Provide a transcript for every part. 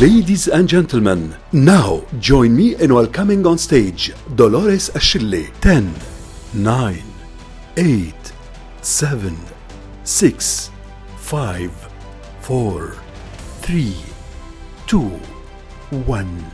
Ladies and gentlemen, now join me in welcoming on stage Dolores Shelleh. 10, 9, 8, 7, 6, 5, 4, 3, 2, 1.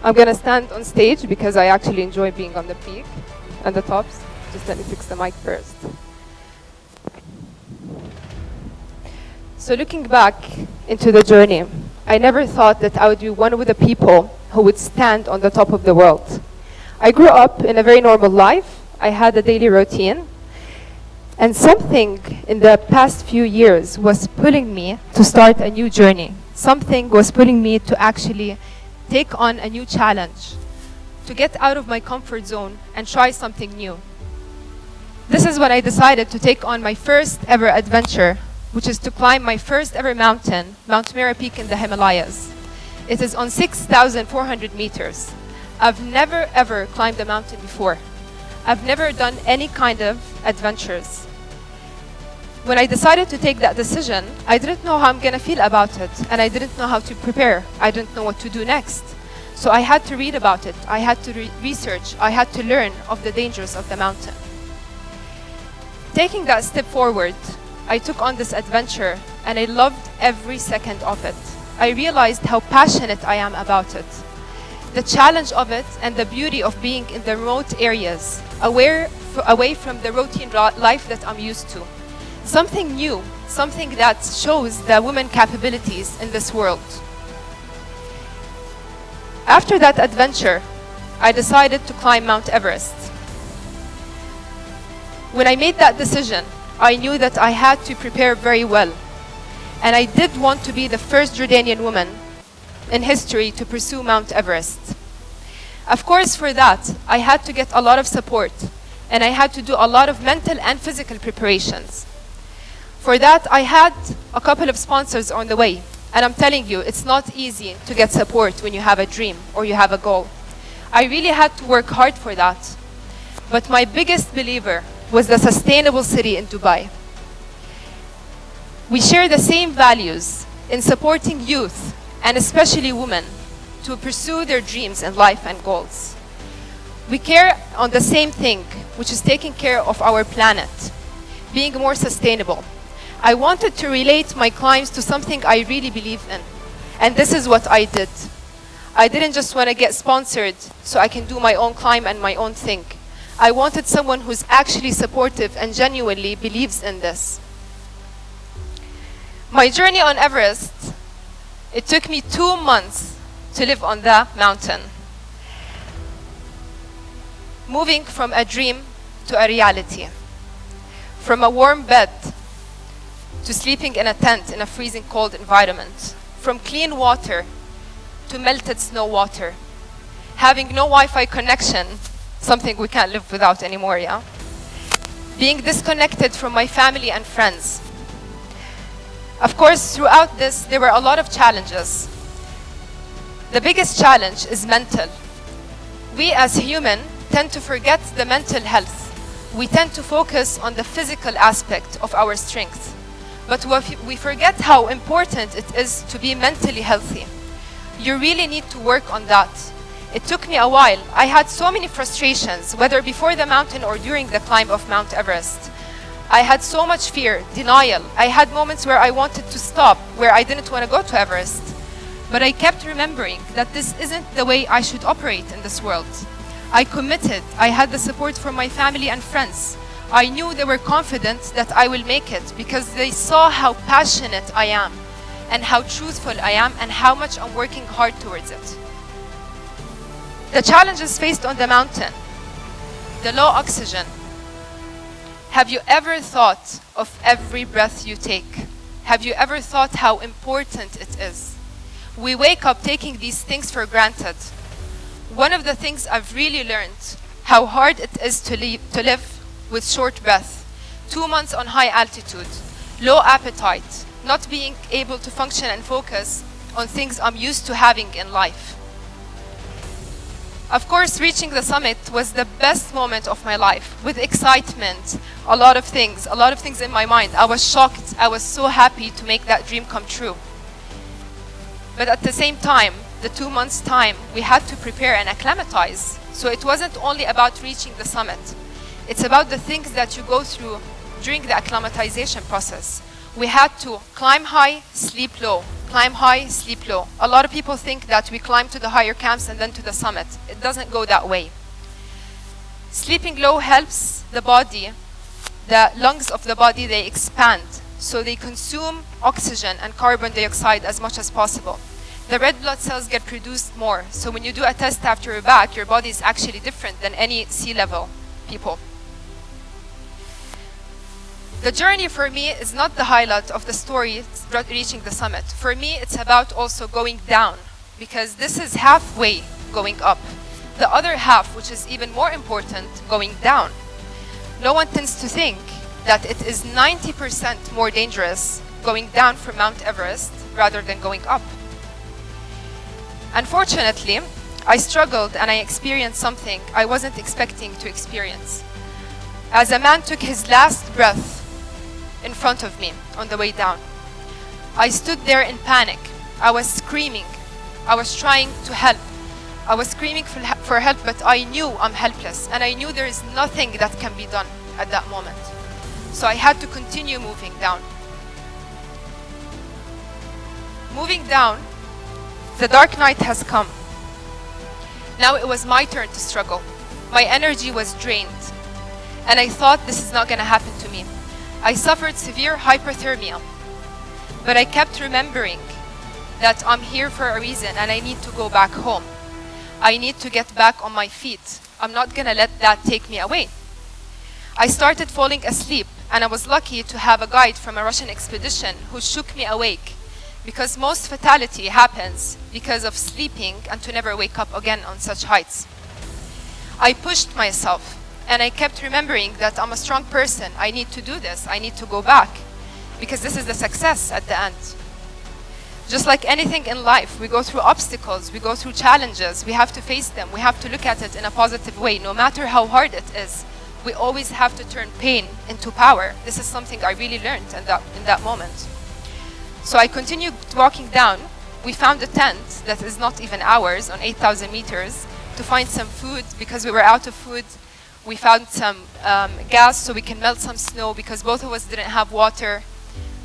I'm going to stand on stage because I actually enjoy being on the peak and the tops. Just let me fix the mic first. So looking back into the journey, I never thought that I would be one of the people who would stand on the top of the world. I grew up in a very normal life. I had a daily routine. And something in the past few years was pulling me to start a new journey. Something was pulling me to actually take on a new challenge, to get out of my comfort zone and try something new. This is when I decided to take on my first ever adventure, which is to climb my first ever mountain, Mount Mera Peak in the Himalayas. It is on 6,400 meters. I've never ever climbed a mountain before. I've never done any kind of adventures. When I decided to take that decision, I didn't know how I'm going to feel about it, and I didn't know how to prepare. I didn't know what to do next. So I had to read about it. I had to research. I had to learn of the dangers of the mountain. Taking that step forward, I took on this adventure, and I loved every second of it. I realized how passionate I am about it. The challenge of it and the beauty of being in the remote areas, away from the routine life that I'm used to. Something new, something that shows the women capabilities in this world. After that adventure, I decided to climb Mount Everest. When I made that decision, I knew that I had to prepare very well. And I did want to be the first Jordanian woman in history to pursue Mount Everest. Of course, for that, I had to get a lot of support, and I had to do a lot of mental and physical preparations. For that, I had a couple of sponsors on the way. And I'm telling you, it's not easy to get support when you have a dream or you have a goal. I really had to work hard for that. But my biggest believer was the sustainable city in Dubai. We share the same values in supporting youth, and especially women, to pursue their dreams in life and goals. We care on the same thing, which is taking care of our planet, being more sustainable. I wanted to relate my climbs to something I really believe in, and this is what I did. I didn't just want to get sponsored so I can do my own climb and my own thing. I wanted someone who's actually supportive and genuinely believes in this. My journey on Everest, it took me 2 months to live on the mountain. Moving from a dream to a reality. From a warm bed to sleeping in a tent in a freezing cold environment. From clean water to melted snow water. Having no Wi-Fi connection, something we can't live without anymore, yeah? Being disconnected from my family and friends. Of course, throughout this, there were a lot of challenges. The biggest challenge is mental. We as humans tend to forget the mental health. We tend to focus on the physical aspect of our strength. But we forget how important it is to be mentally healthy. You really need to work on that. It took me a while. I had so many frustrations, whether before the mountain or during the climb of Mount Everest. I had so much fear, denial. I had moments where I wanted to stop, where I didn't want to go to Everest. But I kept remembering that this isn't the way I should operate in this world. I committed. I had the support from my family and friends. I knew they were confident that I will make it because they saw how passionate I am and how truthful I am and how much I'm working hard towards it. The challenges faced on the mountain, the low oxygen. Have you ever thought of every breath you take? Have you ever thought how important it is? We wake up taking these things for granted. One of the things I've really learned, how hard it is to live with short breath, 2 months on high altitude, low appetite, not being able to function and focus on things I'm used to having in life. Of course, reaching the summit was the best moment of my life, with excitement, a lot of things in my mind. I was shocked. I was so happy to make that dream come true. But at the same time, the 2 months' time, we had to prepare and acclimatize. So it wasn't only about reaching the summit. It's about the things that you go through during the acclimatization process. We had to climb high, sleep low. Climb high, sleep low. A lot of people think that we climb to the higher camps and then to the summit. It doesn't go that way. Sleeping low helps the body, the lungs of the body, they expand. So they consume oxygen and carbon dioxide as much as possible. The red blood cells get produced more. So when you do a test after you're back, your body is actually different than any sea level people. The journey for me is not the highlight of the story reaching the summit. For me, it's about also going down, because this is halfway going up. The other half, which is even more important, going down. No one tends to think that it is 90% more dangerous going down from Mount Everest rather than going up. Unfortunately, I struggled and I experienced something I wasn't expecting to experience. As a man took his last breath in front of me on the way down, I stood there in panic. I was screaming. I was trying to help. I was screaming for help, but I knew I'm helpless, and I knew there is nothing that can be done at that moment. So I had to continue moving down. Moving down, the dark night has come. Now it was my turn to struggle. My energy was drained, and I thought this is not going to happen to me. I suffered severe hypothermia, but I kept remembering that I'm here for a reason and I need to go back home. I need to get back on my feet. I'm not going to let that take me away. I started falling asleep, and I was lucky to have a guide from a Russian expedition who shook me awake, because most fatality happens because of sleeping and to never wake up again on such heights. I pushed myself. And I kept remembering that I'm a strong person. I need to do this. I need to go back. Because this is the success at the end. Just like anything in life, we go through obstacles. We go through challenges. We have to face them. We have to look at it in a positive way. No matter how hard it is, we always have to turn pain into power. This is something I really learned in that moment. So I continued walking down, we found a tent that is not even ours on 8,000 meters to find some food because we were out of food. We found some gas so we can melt some snow because both of us didn't have water.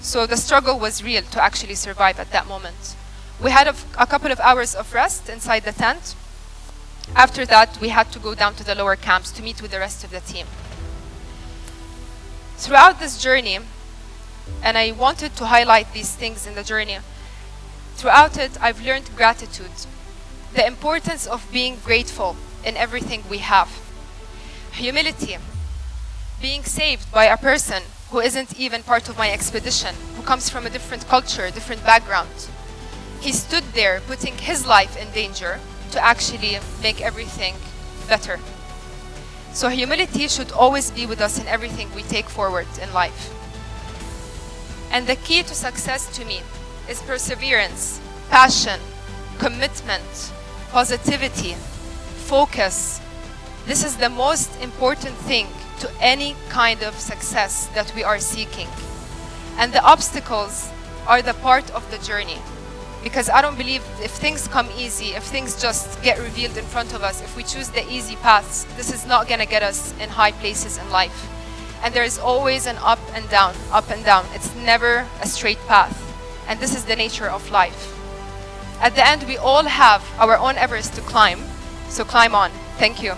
So the struggle was real to actually survive at that moment. We had a couple of hours of rest inside the tent. After that, we had to go down to the lower camps to meet with the rest of the team. Throughout this journey, and I wanted to highlight these things in the journey, throughout it, I've learned gratitude, the importance of being grateful in everything we have. Humility, being saved by a person who isn't even part of my expedition, who comes from a different culture, different background. He stood there putting his life in danger to actually make everything better. So humility should always be with us in everything we take forward in life. And the key to success to me is perseverance, passion, commitment, positivity, focus. This is the most important thing to any kind of success that we are seeking. And the obstacles are the part of the journey. Because I don't believe if things come easy, if things just get revealed in front of us, if we choose the easy paths, this is not going to get us in high places in life. And there is always an up and down, up and down. It's never a straight path. And this is the nature of life. At the end, we all have our own Everest to climb. So climb on. Thank you.